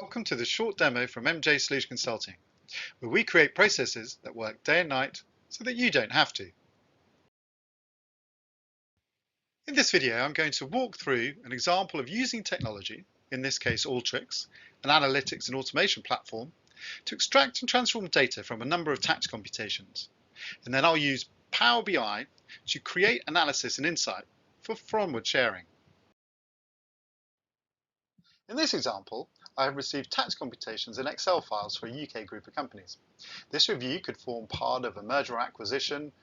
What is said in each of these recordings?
Welcome to this short demo from MJ Solution Consulting, where we create processes that work day and night so that you don't have to. In this video, I'm going to walk through an example of using technology, in this case Alteryx, an analytics and automation platform, to extract and transform data from a number of tax computations. And then I'll use PowerBI to create analysis and insight for onward sharing. In this example, I have received tax computations in Excel files for a UK group of companies. This review could form part of a merger or acquisition,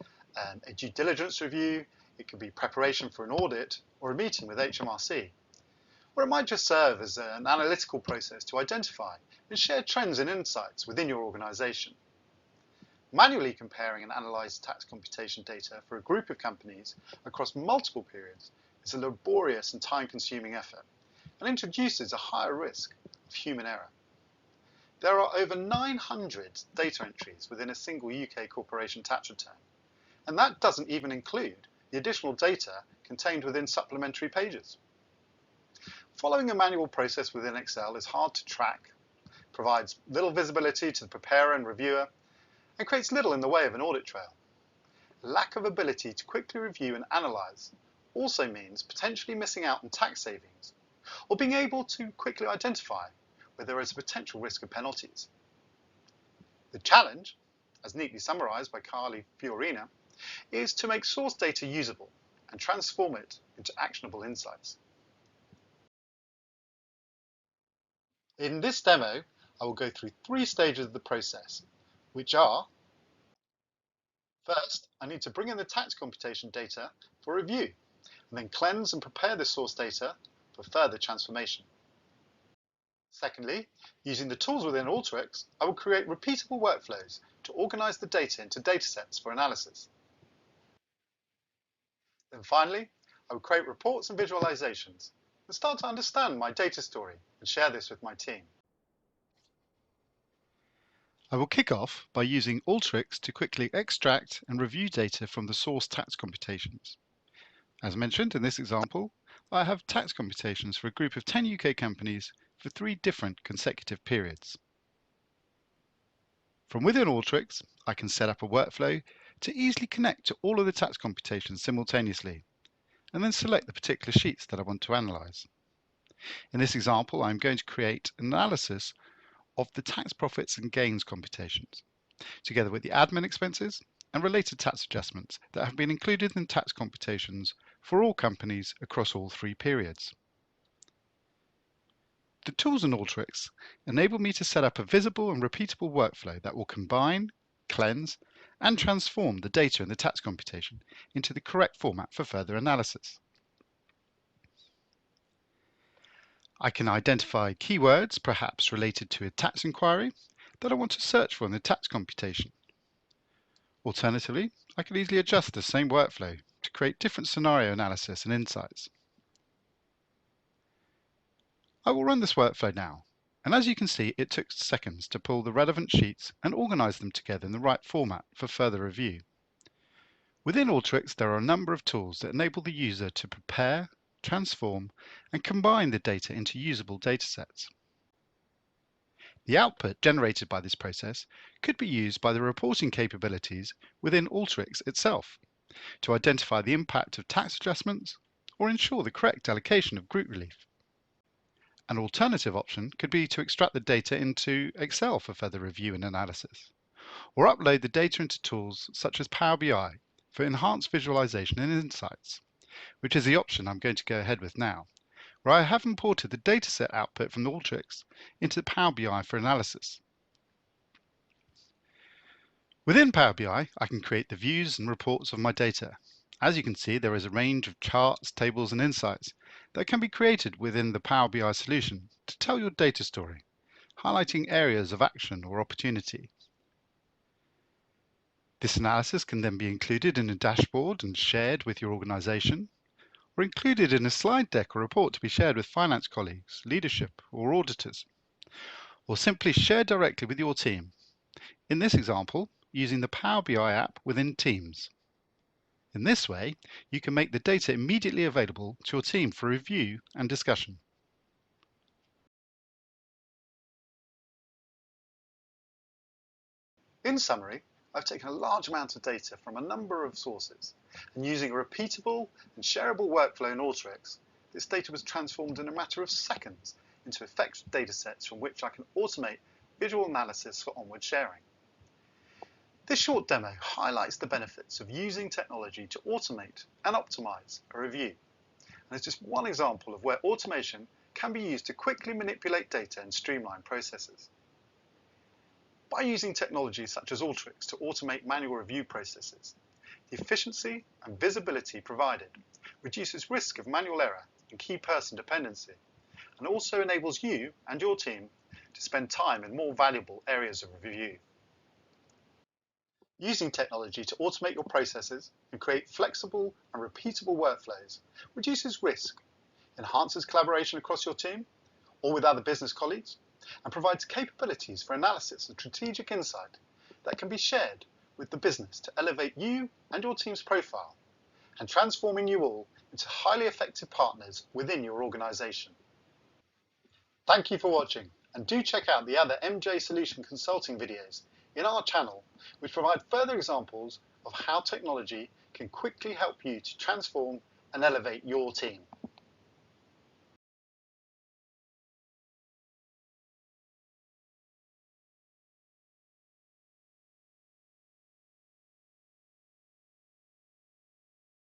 a due diligence review, it could be preparation for an audit, or a meeting with HMRC. Or it might just serve as an analytical process to identify and share trends and insights within your organisation. Manually comparing and analysing tax computation data for a group of companies across multiple periods is a laborious and time-consuming effort, and introduces a higher risk of human error. There are over 900 data entries within a single UK corporation tax return, and that doesn't even include the additional data contained within supplementary pages. Following a manual process within Excel is hard to track, provides little visibility to the preparer and reviewer, and creates little in the way of an audit trail. Lack of ability to quickly review and analyse also means potentially missing out on tax savings, or being able to quickly identify where there is a potential risk of penalties. The challenge, as neatly summarised by Carly Fiorina, is to make source data usable and transform it into actionable insights. In this demo, I will go through 3 stages of the process, which are: first, I need to bring in the tax computation data for review, and then cleanse and prepare the source data for further transformation. Secondly, using the tools within Alteryx, I will create repeatable workflows to organise the data into datasets for analysis. Then finally, I will create reports and visualizations and start to understand my data story and share this with my team. I will kick off by using Alteryx to quickly extract and review data from the source tax computations. As mentioned in this example, I have tax computations for a group of 10 UK companies for 3 different consecutive periods. From within Alteryx, I can set up a workflow to easily connect to all of the tax computations simultaneously, and then select the particular sheets that I want to analyse. In this example, I'm going to create an analysis of the tax profits and gains computations, together with the admin expenses and related tax adjustments that have been included in tax computations for all companies across all 3 periods. The tools in Alteryx enable me to set up a visible and repeatable workflow that will combine, cleanse, and transform the data in the tax computation into the correct format for further analysis. I can identify keywords, perhaps related to a tax inquiry, that I want to search for in the tax computation. Alternatively, I can easily adjust the same workflow to create different scenario analysis and insights. I will run this workflow now, and as you can see, it took seconds to pull the relevant sheets and organize them together in the right format for further review. Within Alteryx, there are a number of tools that enable the user to prepare, transform, and combine the data into usable datasets. The output generated by this process could be used by the reporting capabilities within Alteryx itself to identify the impact of tax adjustments or ensure the correct allocation of group relief. An alternative option could be to extract the data into Excel for further review and analysis, or upload the data into tools such as PowerBI for enhanced visualization and insights, which is the option I'm going to go ahead with now, where I have imported the dataset output from Alteryx into PowerBI for analysis. Within PowerBI, I can create the views and reports of my data. As you can see, there is a range of charts, tables, and insights that can be created within the Power BI solution to tell your data story, highlighting areas of action or opportunity. This analysis can then be included in a dashboard and shared with your organization, or included in a slide deck or report to be shared with finance colleagues, leadership, or auditors, or simply shared directly with your team. In this example, using the Power BI app within Teams. In this way, you can make the data immediately available to your team for review and discussion. In summary, I've taken a large amount of data from a number of sources, and using a repeatable and shareable workflow in Alteryx, this data was transformed in a matter of seconds into effective datasets from which I can automate visual analysis for onward sharing. This short demo highlights the benefits of using technology to automate and optimize a review. And it's just one example of where automation can be used to quickly manipulate data and streamline processes. By using technologies such as Alteryx to automate manual review processes, the efficiency and visibility provided reduces risk of manual error and key person dependency, and also enables you and your team to spend time in more valuable areas of review. Using technology to automate your processes and create flexible and repeatable workflows reduces risk, enhances collaboration across your team or with other business colleagues, and provides capabilities for analysis and strategic insight that can be shared with the business to elevate you and your team's profile and transforming you all into highly effective partners within your organisation. Thank you for watching, and do check out the other MJ Solution Consulting videos in our channel, which provide further examples of how technology can quickly help you to transform and elevate your team.